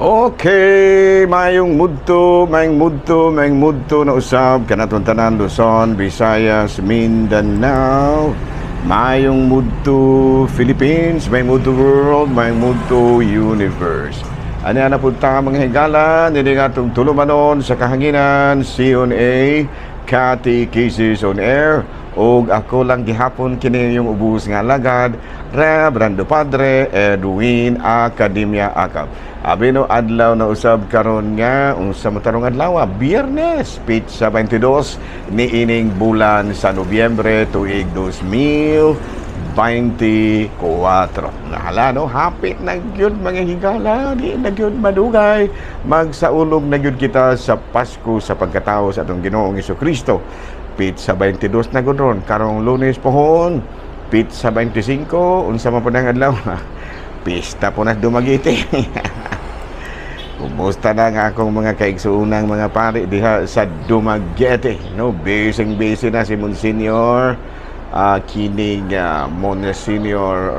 Okay, mayong mudto na usab kanatong tanan Luzon, Visayas, Mindanao. Mayong mudto Philippines, mayong mudto world, mayong mudto universe. Ani ana pud ta mga higala nini atong tulumanon sa kahanginan CONA Catechesis on Air og ako lang gihapon kini yung ubos nga alagad Reverendo Padre Edwin Academia Acab. Abi no adlaw na usab karon nga unsa matarong adlaw, Biyernes, Pitsa 22 niining bulan sa Nobyembre tuig 2024. Nahala no, hapit na gyud mga higala, di na gyud madugay. Magsaulog na gyud kita sa Pasko sa pagkatao sa atong Ginoong Hesukristo. Pitsa 22 na gyud ron karong Lunes pohon. Pitsa 25 unsa man padang adlaw. Pista po na dumagiti. Kumusta na nga akong mga kaigsuunang mga pare diha sa Dumaguete, no? Busy na si Monsignor kining Monsignor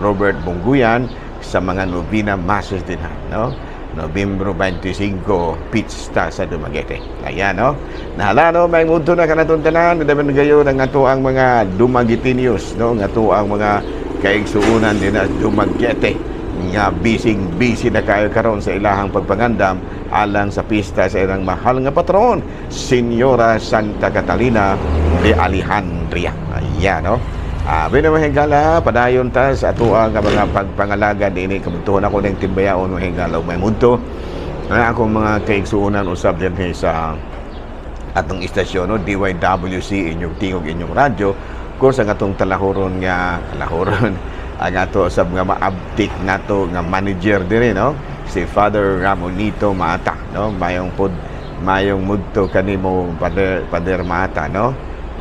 Robert Bongguyan sa mga Novena Masses din, no? Nobyembre 25, pista sa Dumaguete. Ayan, no? Nahala, no? May mundo na kanatong tanan. Nadaman gayo ng ato ang mga Dumaguetinius, no? Ng ato ang mga kaigsuunan din na Dumaguete. Nga busy na kayo karon sa ilahang pagpangandam alang sa pista sa ilang mahal nga patron, Senyora Santa Catalina de Alejandria. Ayan, no? Binamahigala, padayon ta sa ato ang mga pagpangalaga din. Kamuntuhan ako ng timbayaon mahigala o may munto na akong mga kaigsuunan usab din sa atong istasyon, no? DYWC, inyong tingog, inyong radyo. Of course, ang atong talahuron ang ato sa mga maabtik nato nga manager dire, no? Si Father Ramonito Mata, no? Mayong mudto kanimo Pader Mata, no?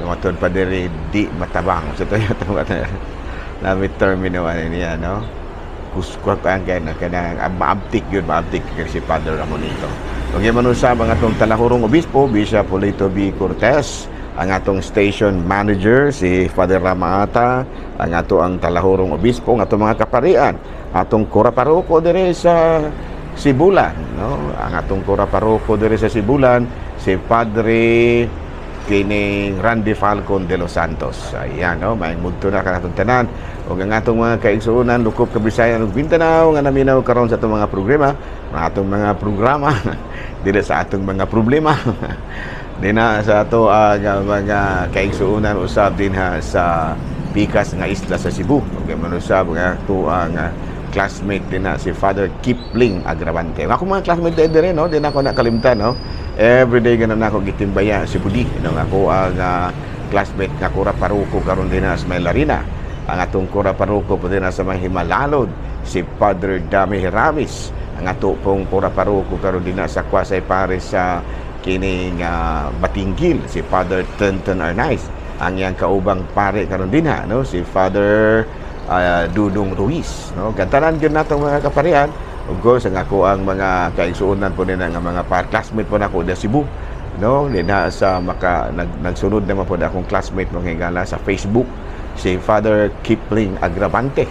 Matod Pader di matabang sa to na termino niya, no? Kuskwak ang kanang maabtik yun, maabtik si Father Ramonito. Kung man usab ang atong talahurong obispo, Bishop Polito B. Cortez, ang atong station manager si Father Ramata, ang ato ang talahurong obispo, ang atong mga kaparian, atong kura paroko dire sa Sibulan, no? Ang atong kura paroko dire sa Sibulan si Padre kining Randy Falcon de los Santos. Ayan, no? May mudto na kanatong tanan ug ang atong mga kaigsuonan lukop ka Bisayan ug Mindanao nga naminaw karon sa atong mga programa dire sa atong mga problema. Dina sa ato mga kaigsuunan usab din sa pikas nga isla sa Cebu. Okay, manusab nga ato ang classmate din na si Father Kipling Agravante. Ako mga classmate din, no? Din ako nakalimtan, no? Everyday ganun ako gitimbaya si Budi, no? Ako ang classmate nga kura paruko karon din sa Maylarina. Ang atong kura paruko po din sa mga Himalalod si Padre Dami Hiramis. Ang ato pong kura paruko karon din sa Kwasay Paris sa kining Batinggil si Father Tonton Arnaiz. Ang yang kaubang pare karon din, no? Si Father Dudong Ruiz, no? Gantanan gyud natong mga kaparian. Of course, ang ako ang mga kaigsuonan po nila nga mga classmate po nako sa Cebu, no? Dina sa nagsunod naman po akong classmate mga higala sa Facebook si Father Kipling Agravante.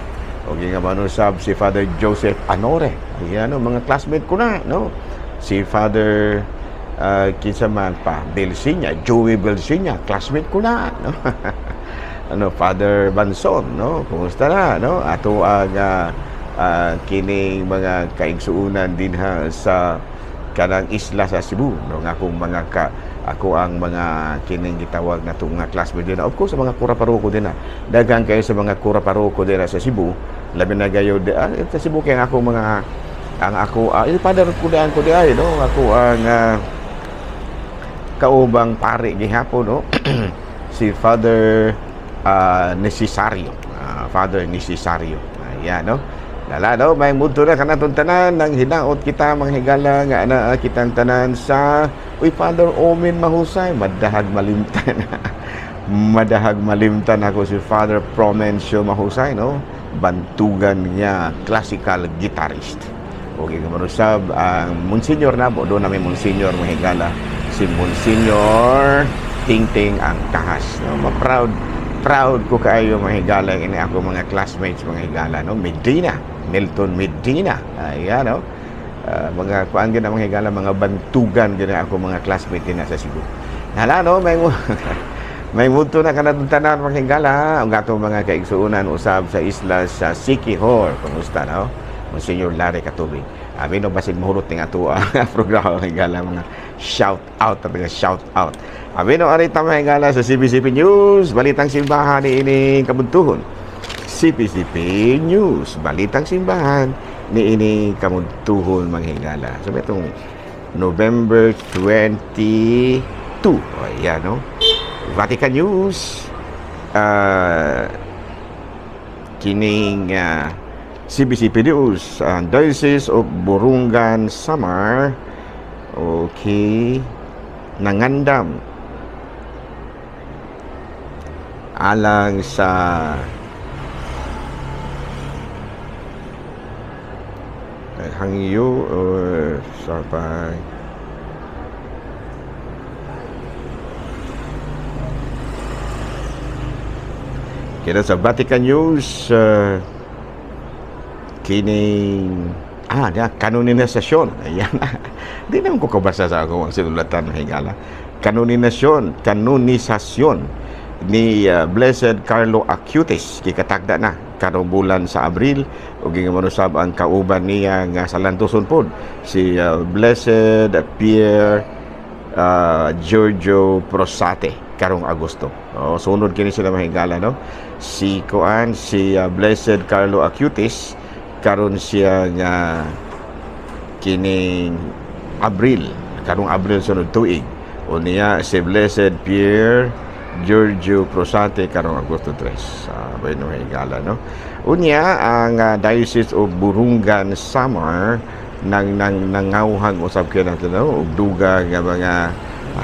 O nga manusab si Father Joseph Anore. Ayan, no? Mga classmate ko na, no? Si Father kinsa man pa Belsinya, Joey Belsinya, classmate ko na, no? Father Banson, no? Kumusta na, no? Ato ang kining mga kaigsuunan din sa kanang isla sa Cebu, no? Ako ang mga kining gitawag na itong classmate din. Of course, sa mga kura paroko din, daghang kayo sa mga kura paroko din sa Cebu, labi na gayo sa Cebu kaya ako mga Father kudaan ko di ay, no? Ako ang kaubang pare gihapon, no? Si Father Necesario, Father Necesario. Ayan, no? Lala, no? May mundo na kanatong tanan nang hinaot kita mga higala nga ana kitang tanan sa Father Omen Mahusay, madahag malimtan ako si Father Promencio Mahusay, no? Bantugan niya classical guitarist. Okay, kamarusab ang Monsignor na po, doon namin Monsignor mga higala, si Monsignor Tingting ang Kahas, no? Proud ko kayo mga higala, ini ako mga classmates mga higala, no? Milton Medina, ayan, no? mga kuan gina mga higala, mga bantugan gina ako mga classmate din sa Cebu. Hala no, may may muto na kanatong tanan mga higala, ang gato mga kaigsuunan usab sa isla sa Siquijor. Kumusta no? Monsignor Larry Katubig. Abi no basin mahurot ning ato programa mga higala, mga shout out mga shout out. Abi no arita mga higala sa CPCP News, balitang simbahan ni ining kabuntuhon. CPCP News, balitang simbahan ni ini kabuntuhon mga higala. So itong November 22. O yan no. Vatican News, kining CBCP News, Diocese of Burungan Samar, okay, nangandam alang sa hangyo sa kaya sa Vatican News, kining kanonisasyon. Ayan. Hindi naman ko kabasa sa ako ang sinulatan ng higala. Kanonisasyon ni Blessed Carlo Acutis. Kikatagda na karong bulan sa Abril o gingamanusab ang kauban niya nga sa Lantoson pod si Blessed Pier Giorgio Prosate karong Agosto. Sunod kini sila mahigala no. Si Blessed Carlo Acutis karon siya nga kining Abril, karong Abril sunod tuig. O niya si Blessed Pier Giorgio Prosate karong Agosto 3. Bay no higala no. Unya ang Diocese of Burungan Samar nangawhang usab kay nato no og duga nga mga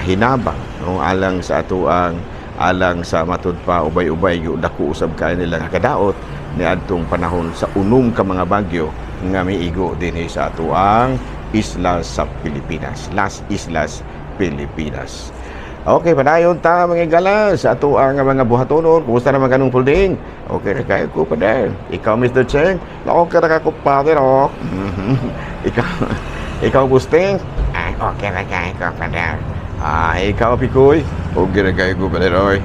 hinabang no alang sa atuang alang sa matud pa ubay-ubay yung dako usab kay nila nga kadaot ni adtong panahon sa unom ka mga bagyo nga miigo dinhi sa atuang isla sa Pilipinas, Las Islas Pilipinas. Okay, padayon ta mga igala sa atuang mga buhatonon. Kumusta naman kanong pulding? Okay, kaya ko pa din. Ikaw Mr. Cheng, okay ra ka ko father oh. Ikaw Busting? Okay ra kay ko father. Ikaw Pikoy, okay na kayo ko pala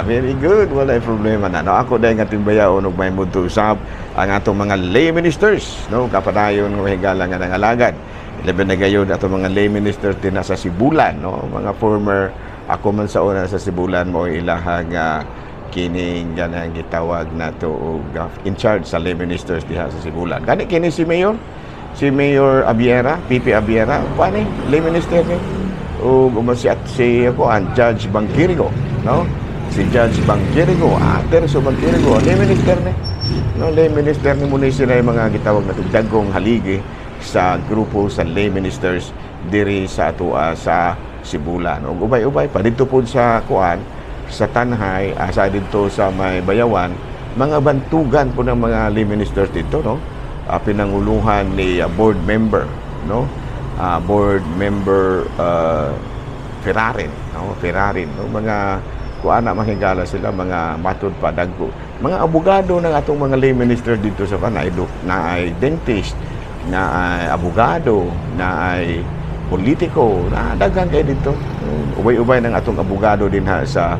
very good, wala problema na no, ako dahil nga timbayaon og may mundo usab ang atong mga lay ministers no, kapadayon ng higala nga nangalagad labi na gayon atong mga lay ministers din sa Sibulan no, mga former ako man sa una sa Sibulan mo ilahang kining ganang gitawag nato og in charge sa lay ministers diha sa Sibulan. Gani kini si Mayor Abiera, PP Abiera, paano lay minister ni o si ako ang Judge Bangkirigo no, si Judge Bangkirigo Terso Bangkirigo lay minister ni no, lay minister ni muna sila yung mga gitawag na dagong haligi sa grupo sa lay ministers diri sa atua sa Sibulan o ubay-ubay pa dito po sa kuan sa Tanhay asa dito sa may Bayawan mga bantugan po ng mga lay ministers dito no, pinanguluhan ni board member no, board member Ferrarin no, mga kuana mahigala sila mga matud pa dagko mga abogado ng atong mga lay ministers dito sa Panay na ay dentist na ay abogado na ay politiko na daghan kay dito ubay-ubay ng atong abogado din ha sa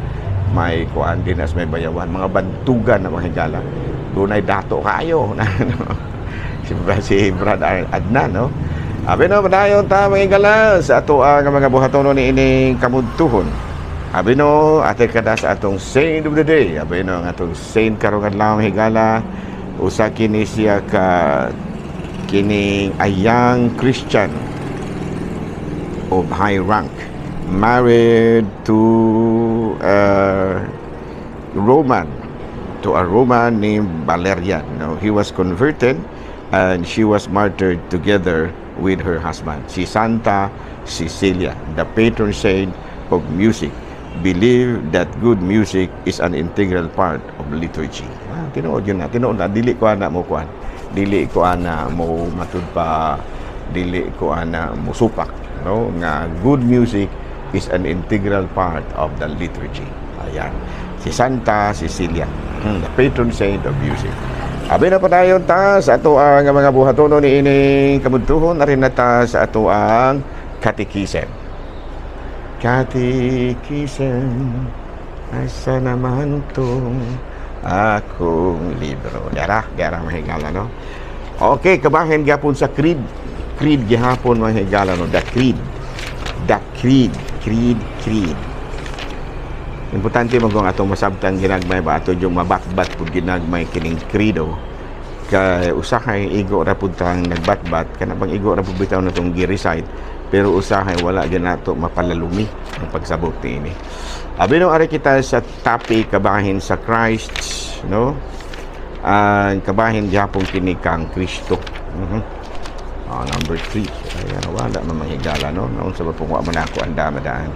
may kuan din as may Bayawan mga bantugan na mahigala dunay dato kayo na no? si Brad Adnan no. Abi no, madayon ta mga igala sa ato ang mga buhaton ni ining kamudtuhon. Abi no, ate kada sa atong saint of the day. Abi no, ang atong saint karong adlaw higala usa kini siya ka kining a young Christian of high rank married to a Roman named Valerian. No, he was converted and she was martyred together with her husband. Si Santa Cecilia, the patron saint of music, believed that good music is an integral part of liturgy. Tinuod yun na, dili ko ana mo kuan, dili ko ana mo matud pa, dili ko ana mo supak, no? Nga good music is an integral part of the liturgy. Ayan, si Santa Cecilia, the patron saint of music. Abi na pa dayon ta sa ato ang mga buhatonon ni ining kabudtuhon na rin na ta sa ato ang katikisem. Katikisem, asa naman tong akong libro. Dara mahigala, no? Okay, kabahin gapon sa creed. Creed gihapon mahigala, no? The creed. Importante mo kung atong masabtan ginagmay ba ato yung mabakbat pud ginagmay kining credo kay usahay igo ra pud tang nagbatbat kana bang igo ra pud bitaw na tong gi-recite pero usahay wala gyud nato mapalalumi ang pagsabot ini. Abi no ari kita sa topic kabahin sa Christ, no? Ang kabahin gyapon kini kang Kristo. Number 3. Ayan, wala mamahigala, no? Naon sa pagpunga man ako anda madaan.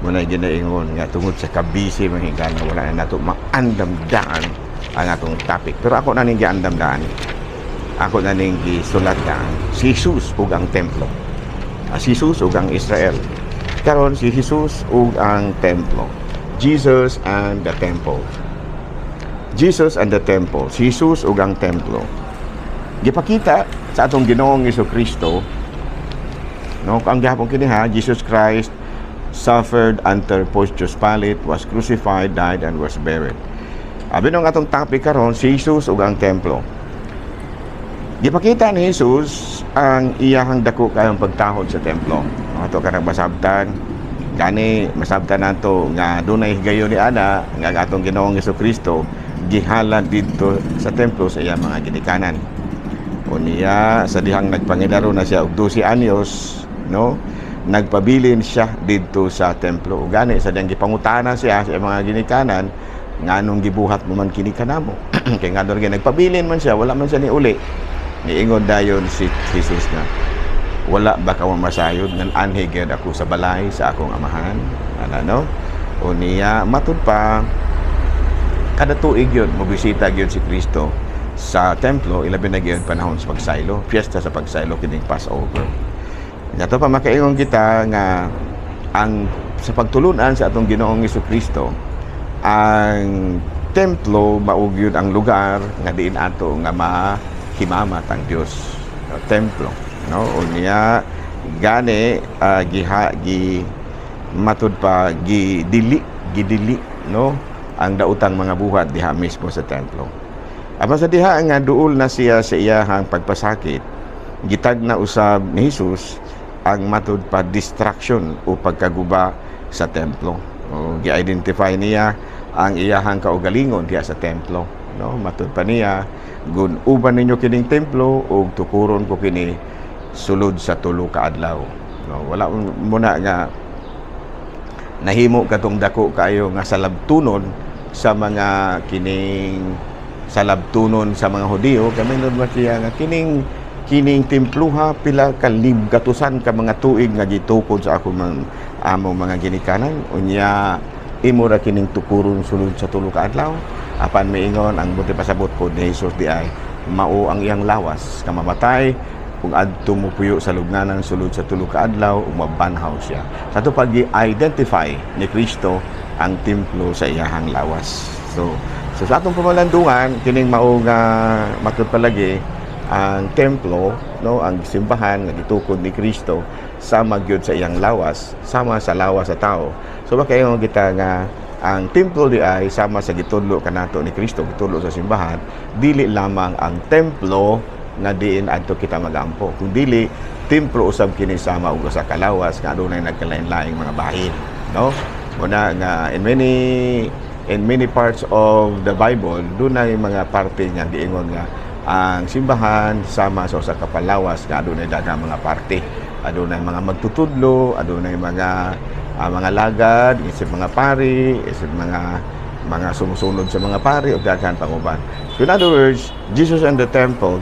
Muna ginaingon nga tungod sa kabisi mahigala wala na nato maandamdaan ang atong topic. Pero ako na ning giandamdaan. Ako na ning gisulatan si Jesus ug ang templo. Si Jesus ug ang Israel. Karon si Jesus ug ang templo. Jesus and the temple. Jesus and the temple. Si Jesus ug ang templo. Gipakita sa atong Ginoong Jesucristo, no, ang gihapon kini ha, Jesus Christ suffered under Pontius Pilate, was crucified, died, and was buried. Abi nung atong topic karon si Jesus ug ang templo. Gipakita ni Jesus ang iyahang dako kayong pagtahod sa templo. Ato kanang masabtan, gani masabtan nato nga dunay higayon ni ana nga atong Ginoong Jesucristo gihalad didto sa templo sa iyang mga ginikanan. Unya sa dihang nagpangilaro na siya og 12 anyos, no? Nagpabilin siya dito sa templo. O gani sa diyang gipangutana siya sa mga ginikanan nganong gibuhat mo man kini kanamo. Kay nga doon nagpabilin man siya, wala man siya ni uli. Niingon dayon si Jesus na wala ba ka masayod ngan anhi gyud ako sa balay sa akong amahan. No? O niya matud pa kada tuig yun mobisita gyud si Kristo sa templo, ilabi na gyud panahon sa pagsaylo, fiesta sa pagsaylo kining Passover. Nato pa makaingon kita nga ang sa pagtulunan sa atong Ginoong Jesucristo ang templo maug yun ang lugar nga diin ato nga mahimamat ang Dios. No, templo, no? Unya gani matud pa gidili, no? Ang dautang mga buhat diha mismo sa templo. Apan sa diha nga duol na siya sa iyahang pagpasakit, gitag na usab ni Jesus ang matud pa distraction o pagkaguba sa templo. O gi-identify niya ang iyahang kaugalingon diha sa templo, no? Matud pa niya, gun uban ninyo kining templo ug tukuron ko kini sulod sa tulo ka adlaw. No, wala muna nga nahimo katong dako kayo nga salabtunon sa mga kining salabtunon sa mga Hudiyo. Kami nun ba siya nga kining templuha pila ka libgatusan ka mga tuig nga gitukod sa ako among mga ginikanan. Unya imo ra kining tukuron sulod sa tulo ka adlaw. Apan miingon ang buti pasabot ko ni Jesus di ay mao ang iyang lawas kamamatay kung adto mo puyo sa lugnanan sulod sa tulo ka adlaw ug mabanhaw siya. Sa to pag i-identify ni Kristo ang templo sa iyahang lawas. So sa atong pamalandungan kining mao nga matud palagi ang templo, no, ang simbahan nga gitukod ni Kristo sama gyud sa iyang lawas, sama sa lawas sa tao. So makaingon kita nga ang templo di ay sama sa gitudlo kanato ni Kristo, gitudlo sa simbahan, dili lamang ang templo nga diin adto kita magampo, kung dili templo usab kini sama og sa kalawas nga adunay nagkalain-laing mga bahin, no? Muna nga in many parts of the Bible, dunay mga parte nga giingon nga ang simbahan sama sa usa ka palawas nga adunay daghang mga parte. Adunay mga magtutudlo, adunay mga lagad, isip mga pari, isip mga sumusunod sa mga pari o daghang panguban. So in other words, Jesus and the temple,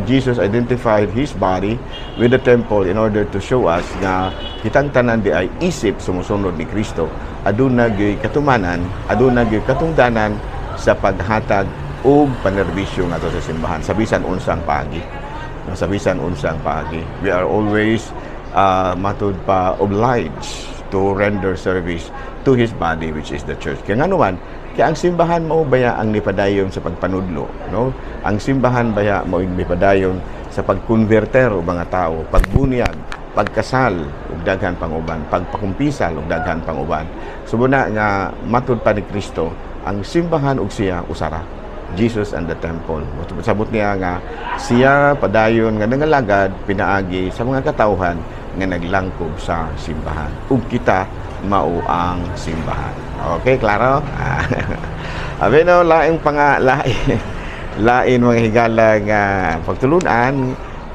Jesus identified his body with the temple in order to show us na kitang tanan di ay isip sumusunod ni Kristo. Aduna gyud katumanan, aduna gyud katungdanan sa paghatag og panerbisyo ngadto sa simbahan sa bisan unsang paagi. Sa bisan unsang paagi. We are always matud pa obliged to render service to his body which is the church. Kaya nga naman, Kaya ang simbahan mo baya ang nipadayon sa pagpanudlo, no? Ang simbahan baya mo ing nipadayon sa pagkonverter o mga tao, pagbunyag, pagkasal ug daghan pang uban, pagpakumpisal ug daghan pang uban. Subuna nga matud pa ni Kristo, ang simbahan ug siya usara. Jesus and the temple. Sabot niya nga siya padayon nga nangalagad pinaagi sa mga katawhan nga naglangkob sa simbahan. Ug kita mao ang simbahan. Okay, klaro? Abi no, laing lain mga higala nga pagtulunan,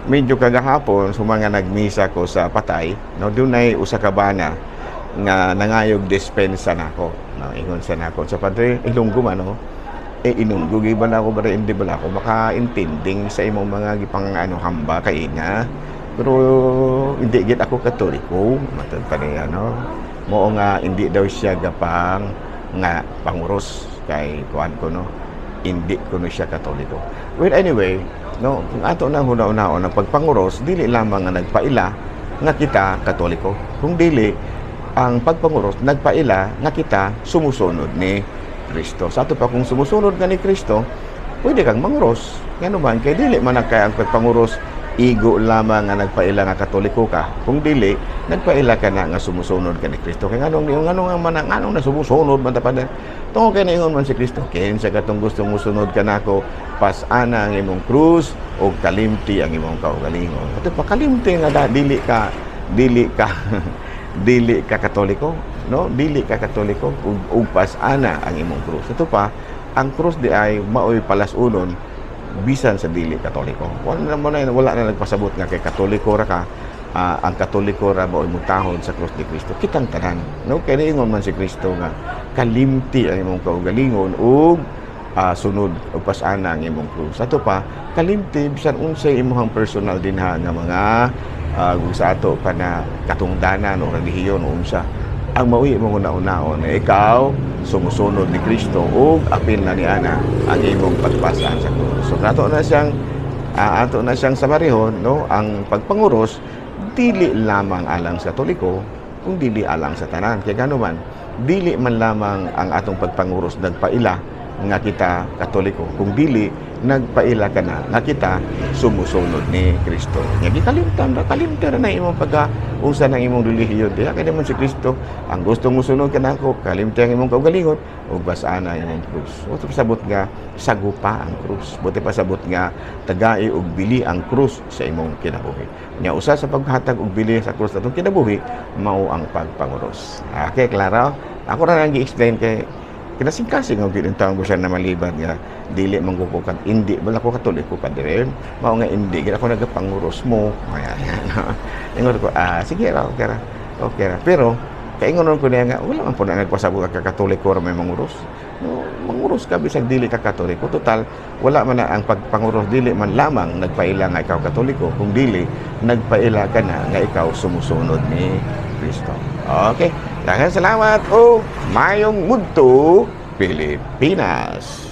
medyo kagahapon sa mga nagmisa ko sa Patay, no, dunay usa ka bana nga nangayog dispensa nako. No, ingon sa nako sa Padre, ilunggo man no. Inunggugi ba na ako ba hindi ba ako makaintinding sa imong mga gipang hamba kay na. Pero hindi gid ako Katoliko, matod pa niya no. Mo nga hindi daw siya gapang nga panguros kay kuan ko no. Hindi ko no siya Katoliko. Well anyway, no, kung ato na hunaon ang pagpanguros, dili lamang nga nagpaila nga kita Katoliko. Kung dili ang pagpanguros nagpaila nga kita sumusunod ni Kristo. Sa ato pa kung sumusunod ka ni Kristo, pwede kang manguros. Nga naman, kaya dili man kaya ang pagpanguros, igo lamang nga nagpaila nga Katoliko ka. Kung dili, nagpaila ka na nga sumusunod ka ni Kristo. Kaya anong na sumusunod man tapadan. Tungo kay naingon man si Kristo, kinsa katong gustong musunod ka nako, pas-ana ang imong krus o kalimti ang imong kaugalingon. Ato pa kalimti nga dili ka dili ka Katoliko, no? Dili ka Katoliko ug pas-ana ang imong krus. Ito pa, ang krus di ay maoy palasunon bisan sa dili Katoliko. Wala na nagpasabot nga kay Katoliko ra ka. Ang Katoliko ra maoy mutahon sa krus ni Kristo. Kitang tanan, no? Kay niingon man si Kristo nga kalimti ang imong kaugalingon ug sunod ug pas-ana ang imong krus. Ito pa, kalimti bisan unsay imong personal dinha nga mga sa ato pa na katungdanan o relihiyon o unsa ang mauwi mo una-unaon na ikaw sumusunod ni Kristo o apil na ni ana ang imong pagpasan sa krus. So ato na siyang samarihon, no, ang pagpanguros dili lamang alang sa Katoliko kung dili alang sa tanan. Kaya gano man dili man lamang ang atong pagpanguros nagpaila nga kita Katoliko, kung dili nagpaila ka na nga kita sumusunod ni Kristo. Nga kalimtan na imong pagka-usa ng imong relihiyon. Diya kaya naman si Kristo, ang gusto mo sunod ka na ako, kalimtan ang imong kaugalingon, ug basaan na imong krus. Buti pa sabot nga, sagupa ang krus. Buti pa sabot nga, tagai ug bili ang krus sa imong kinabuhi. Nya usa sa paghatag ug bili sa krus atong kinabuhi, mao ang pagpanguros. Okay, klaro? Ako ra nang gi-explain kay kinasingkasing ang pinintang ko siya na maliban nga dili manggukukan hindi wala ko Katoliko ka dire mao nga hindi gid ako nagapanguros mo ayan ingon ko sige ra okay ra pero kaingon ko niya nga wala man po na nagpasabot ka Katoliko ra may manguros no, manguros ka bisag dili ka Katoliko total wala man na ang pagpanguros dili man lamang nagpaila nga ikaw Katoliko kung dili nagpaila ka na nga ikaw sumusunod ni Kristo. Okay, daghang salamat o mayong mudto Pilipinas.